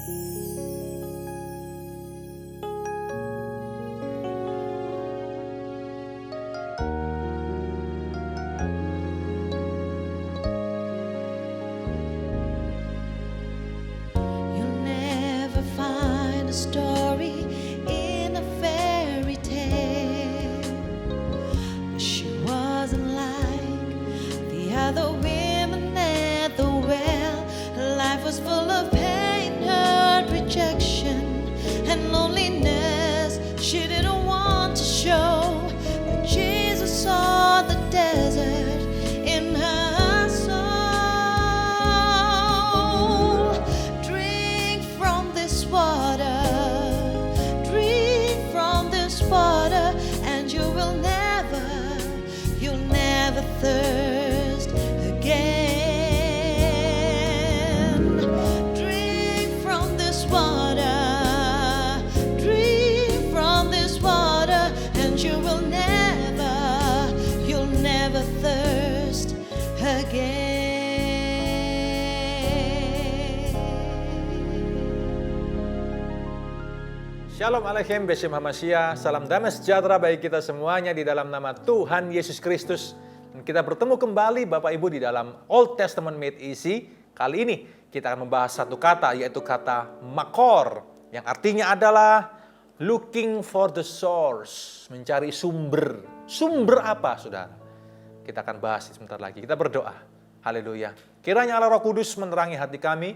You'll never find a story in a fairy tale. But she wasn't like the other women at the well. Her life was full of pain, hurt, rejection, and loneliness. She didn't want to show, but Jesus saw the desert in her soul. Drink from this water, drink from this water, and you'll never thirst again. Drink from this water, drink from this water, and you'll never thirst again. Shalom Aleichem, Beshem Hamashiach, salam damai sejahtera bagi kita semuanya di dalam nama Tuhan Yesus Kristus. Dan kita bertemu kembali Bapak Ibu di dalam Old Testament Made Easy. Kali ini kita akan membahas satu kata, yaitu kata makor, yang artinya adalah looking for the source, mencari sumber. Sumber apa, saudara? Kita akan bahas sebentar lagi. Kita berdoa. Haleluya. Kiranya Allah Roh Kudus menerangi hati kami,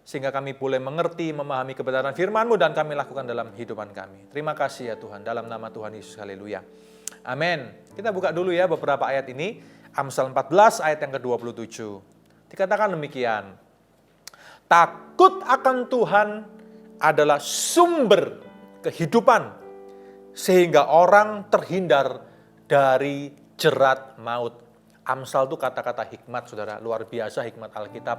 sehingga kami boleh mengerti, memahami kebenaran firman-Mu dan kami lakukan dalam hidupan kami. Terima kasih ya Tuhan, dalam nama Tuhan Yesus, haleluya. Amin. Kita buka dulu ya beberapa ayat ini. Amsal 14 ayat yang ke-27. Dikatakan demikian. Takut akan Tuhan adalah sumber kehidupan, sehingga orang terhindar dari jerat maut. Amsal itu kata-kata hikmat, saudara. Luar biasa hikmat Alkitab.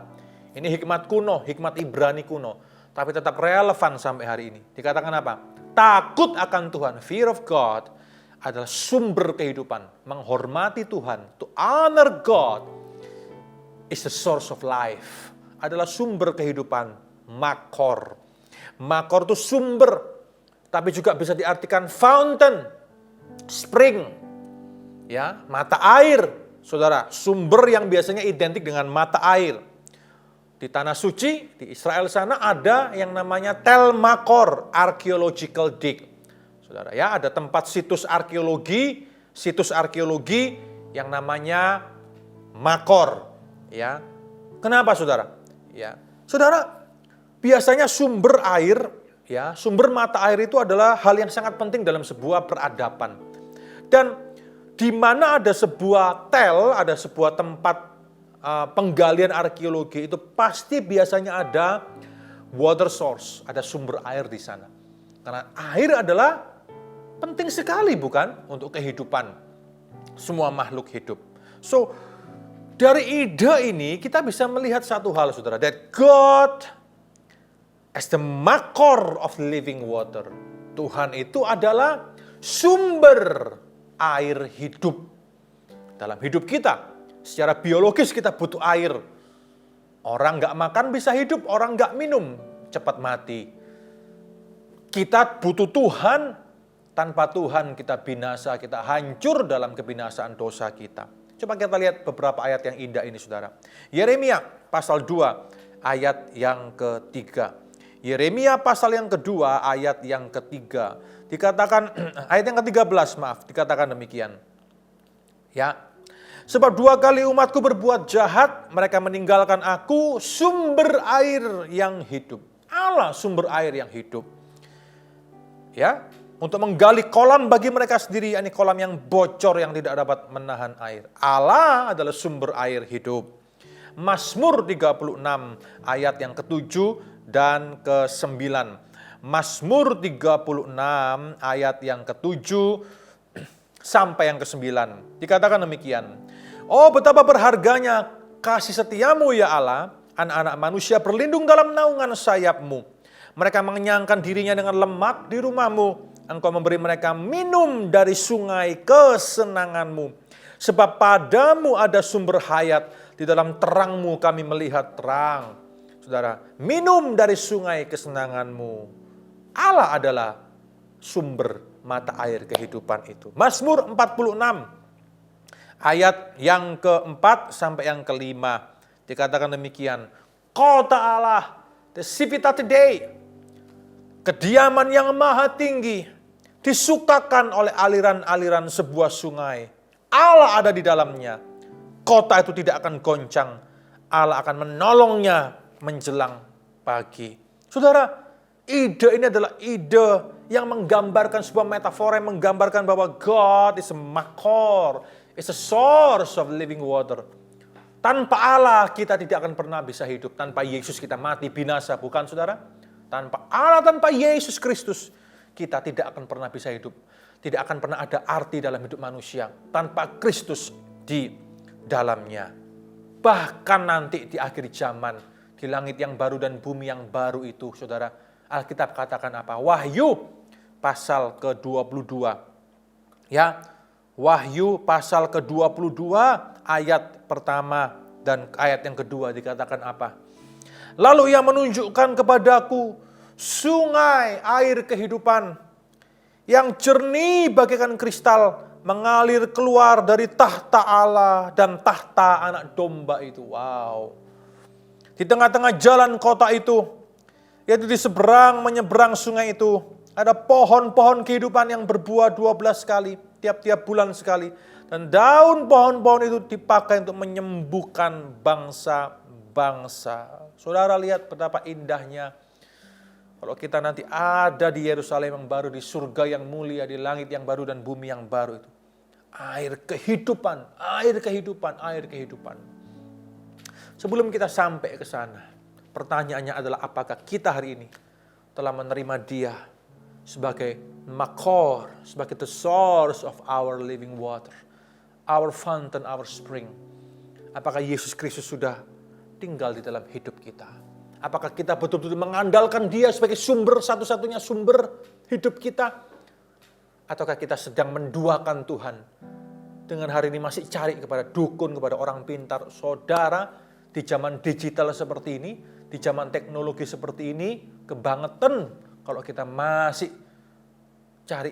Ini hikmat kuno, hikmat Ibrani kuno, tapi tetap relevan sampai hari ini. Dikatakan apa? Takut akan Tuhan, fear of God, adalah sumber kehidupan. Menghormati Tuhan, to honor God, is the source of life. Adalah sumber kehidupan, makor. Makor itu sumber, tapi juga bisa diartikan fountain, spring, ya, mata air. Saudara, sumber yang biasanya identik dengan mata air. Di Tanah Suci, di Israel sana ada yang namanya Tel Makor, archaeological dig. Saudara ya, ada tempat situs arkeologi yang namanya Makor. Ya, kenapa saudara? Ya, saudara, biasanya sumber air, ya, sumber mata air itu adalah hal yang sangat penting dalam sebuah peradaban. Dan di mana ada sebuah ada sebuah tempat penggalian arkeologi, itu pasti biasanya ada water source, ada sumber air di sana. Karena air adalah penting sekali, bukan, untuk kehidupan semua makhluk hidup. So, dari ide ini kita bisa melihat satu hal, saudara, that God as the makor of living water. Tuhan itu adalah sumber air hidup dalam hidup kita. Secara biologis kita butuh air. Orang nggak makan bisa hidup, orang nggak minum cepat mati. Kita butuh Tuhan, tanpa Tuhan kita binasa, kita hancur dalam kebinasaan dosa kita. Coba kita lihat beberapa ayat yang indah ini, saudara. Yeremia pasal 2 ayat yang ketiga. Yeremia pasal yang kedua ayat yang ketiga. Dikatakan, ayat yang ke-13 maaf, dikatakan demikian. Ya. Sebab 2 kali umatku berbuat jahat, mereka meninggalkan aku, sumber air yang hidup. Allah sumber air yang hidup. Ya, untuk menggali kolam bagi mereka sendiri, yakni kolam yang bocor yang tidak dapat menahan air. Allah adalah sumber air hidup. Mazmur 36 ayat yang ke-7 dan ke-9. Mazmur 36 ayat yang ke-7 sampai yang ke-9. Dikatakan demikian. Oh, betapa berharganya kasih setiamu ya Allah. Anak-anak manusia berlindung dalam naungan sayapmu. Mereka mengenyangkan dirinya dengan lemak di rumahmu. Engkau memberi mereka minum dari sungai kesenanganmu. Sebab padamu ada sumber hayat. Di dalam terangmu kami melihat terang. Saudara, minum dari sungai kesenanganmu. Allah adalah sumber mata air kehidupan itu. Mazmur 46 ayat yang keempat sampai yang kelima dikatakan demikian. Kota Allah, the Civita Dei, kediaman yang maha tinggi, disukakan oleh aliran-aliran sebuah sungai. Allah ada di dalamnya. Kota itu tidak akan goncang. Allah akan menolongnya menjelang pagi. Saudara, ide ini adalah ide yang menggambarkan sebuah metafora yang menggambarkan bahwa God is a makor, is a source of living water. Tanpa Allah kita tidak akan pernah bisa hidup. Tanpa Yesus kita mati binasa, bukan saudara? Tanpa Allah, tanpa Yesus Kristus kita tidak akan pernah bisa hidup. Tidak akan pernah ada arti dalam hidup manusia tanpa Kristus di dalamnya. Bahkan nanti di akhir zaman, di langit yang baru dan bumi yang baru itu, saudara, Alkitab katakan apa? Wahyu pasal ke-22. Ya, Wahyu pasal ke-22 ayat pertama dan ayat yang kedua dikatakan apa? Lalu ia menunjukkan kepadaku sungai air kehidupan yang jernih bagaikan kristal mengalir keluar dari tahta Allah dan tahta anak domba itu. Wow. Di tengah-tengah jalan kota itu, yaitu di seberang menyeberang sungai itu, ada pohon-pohon kehidupan yang berbuah 12 kali, tiap-tiap bulan sekali. Dan daun pohon-pohon itu dipakai untuk menyembuhkan bangsa-bangsa. Saudara lihat betapa indahnya. Kalau kita nanti ada di Yerusalem yang baru, di surga yang mulia, di langit yang baru dan bumi yang baru itu. Air kehidupan, air kehidupan, air kehidupan. Sebelum kita sampai ke sana, pertanyaannya adalah apakah kita hari ini telah menerima Dia sebagai makor, sebagai the source of our living water, our fountain, our spring. Apakah Yesus Kristus sudah tinggal di dalam hidup kita? Apakah kita betul-betul mengandalkan Dia sebagai sumber, satu-satunya sumber hidup kita? Ataukah kita sedang menduakan Tuhan dengan hari ini masih cari kepada dukun, kepada orang pintar? Saudara, di zaman digital seperti ini, di zaman teknologi seperti ini, kebangetan kalau kita masih cari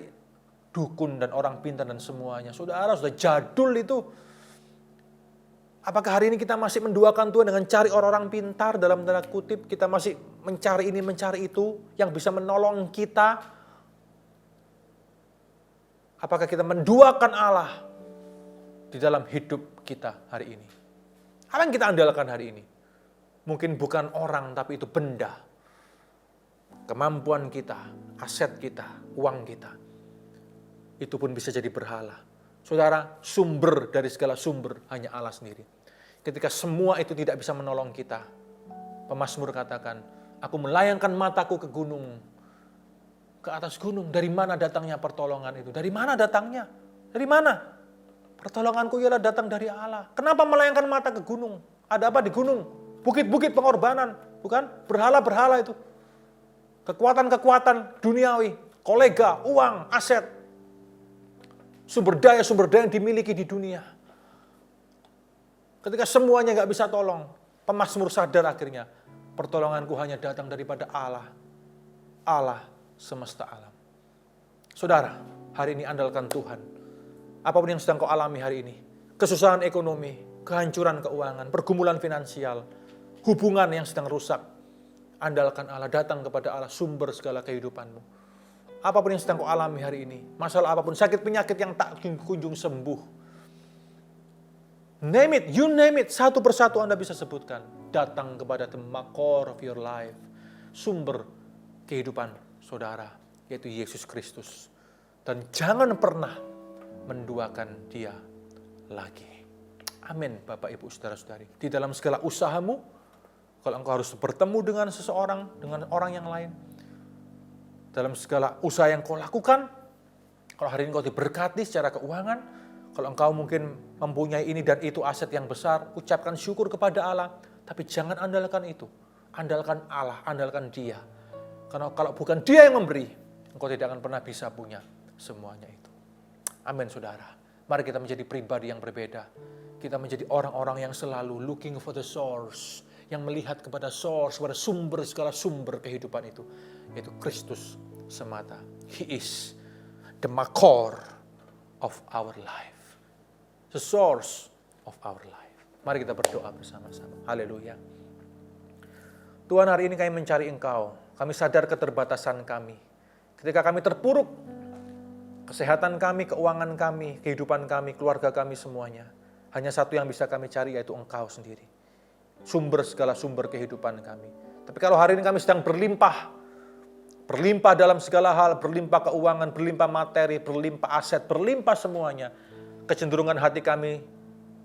dukun dan orang pintar dan semuanya. Saudara, sudah jadul itu. Apakah hari ini kita masih menduakan Tuhan dengan cari orang-orang pintar dalam tanda kutip? Kita masih mencari ini, mencari itu yang bisa menolong kita? Apakah kita menduakan Allah di dalam hidup kita hari ini? Apa yang kita andalkan hari ini? Mungkin bukan orang, tapi itu benda. Kemampuan kita, aset kita, uang kita. Itu pun bisa jadi berhala. Saudara, sumber dari segala sumber hanya Allah sendiri. Ketika semua itu tidak bisa menolong kita, pemazmur katakan, aku melayangkan mataku ke gunung, ke atas gunung. Dari mana datangnya pertolongan itu? Dari mana datangnya? Dari mana? Pertolonganku ialah datang dari Allah. Kenapa melayangkan mata ke gunung? Ada apa di gunung? Bukit-bukit pengorbanan, bukan? Berhala-berhala itu. Kekuatan-kekuatan duniawi, kolega, uang, aset, sumber daya yang dimiliki di dunia. Ketika semuanya gak bisa tolong, pemazmur sadar akhirnya, pertolonganku hanya datang daripada Allah. Allah semesta alam. Saudara, hari ini andalkan Tuhan. Apapun yang sedang kau alami hari ini, kesusahan ekonomi, kehancuran keuangan, pergumulan finansial, hubungan yang sedang rusak, andalkan Allah, datang kepada Allah, sumber segala kehidupanmu. Apapun yang sedang kau alami hari ini, masalah apapun, sakit penyakit yang tak kunjung sembuh. Name it, you name it, satu persatu Anda bisa sebutkan. Datang kepada the makor of your life, sumber kehidupan saudara, yaitu Yesus Kristus. Dan jangan pernah menduakan Dia lagi. Amin, Bapak, Ibu, Saudara-saudari. Di dalam segala usahamu, kalau engkau harus bertemu dengan seseorang, dengan orang yang lain, dalam segala usaha yang kau lakukan, kalau hari ini kau diberkati secara keuangan, kalau engkau mungkin mempunyai ini dan itu aset yang besar, ucapkan syukur kepada Allah, tapi jangan andalkan itu. Andalkan Allah, andalkan Dia. Karena kalau bukan Dia yang memberi, engkau tidak akan pernah bisa punya semuanya itu. Amin, saudara. Mari kita menjadi pribadi yang berbeda. Kita menjadi orang-orang yang selalu looking for the source, yang melihat kepada source, kepada sumber segala sumber kehidupan itu, yaitu Kristus semata. He is the makor of our life, the source of our life. Mari kita berdoa bersama-sama. Haleluya. Tuhan, hari ini kami mencari Engkau. Kami sadar keterbatasan kami. Ketika kami terpuruk, kesehatan kami, keuangan kami, kehidupan kami, keluarga kami semuanya, hanya satu yang bisa kami cari, yaitu Engkau sendiri. Sumber segala sumber kehidupan kami. Tapi kalau hari ini kami sedang berlimpah dalam segala hal, berlimpah keuangan, berlimpah materi, berlimpah aset, berlimpah semuanya, kecenderungan hati kami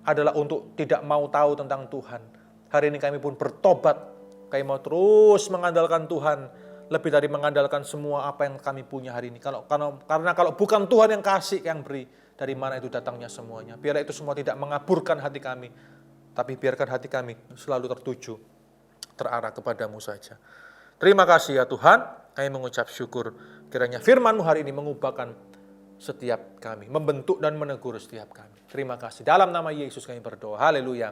adalah untuk tidak mau tahu tentang Tuhan. Hari ini kami pun bertobat. Kami mau terus mengandalkan Tuhan, lebih dari mengandalkan semua apa yang kami punya hari ini. Karena kalau bukan Tuhan yang kasih, yang beri, dari mana itu datangnya semuanya. Biarlah itu semua tidak mengaburkan hati kami, tapi biarkan hati kami selalu tertuju, terarah kepadamu saja. Terima kasih ya Tuhan, kami mengucap syukur. Kiranya firman-Mu hari ini mengubahkan setiap kami, membentuk dan menegur setiap kami. Terima kasih. Dalam nama Yesus kami berdoa. Haleluya.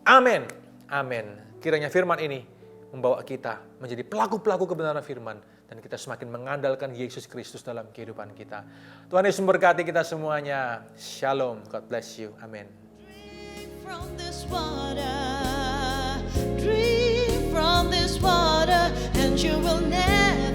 Amin. Amin. Kiranya firman ini membawa kita menjadi pelaku-pelaku kebenaran firman, dan kita semakin mengandalkan Yesus Kristus dalam kehidupan kita. Tuhan Yesus memberkati kita semuanya. Shalom. God bless you. Amin. Drink from this water, drink from this water, and you will never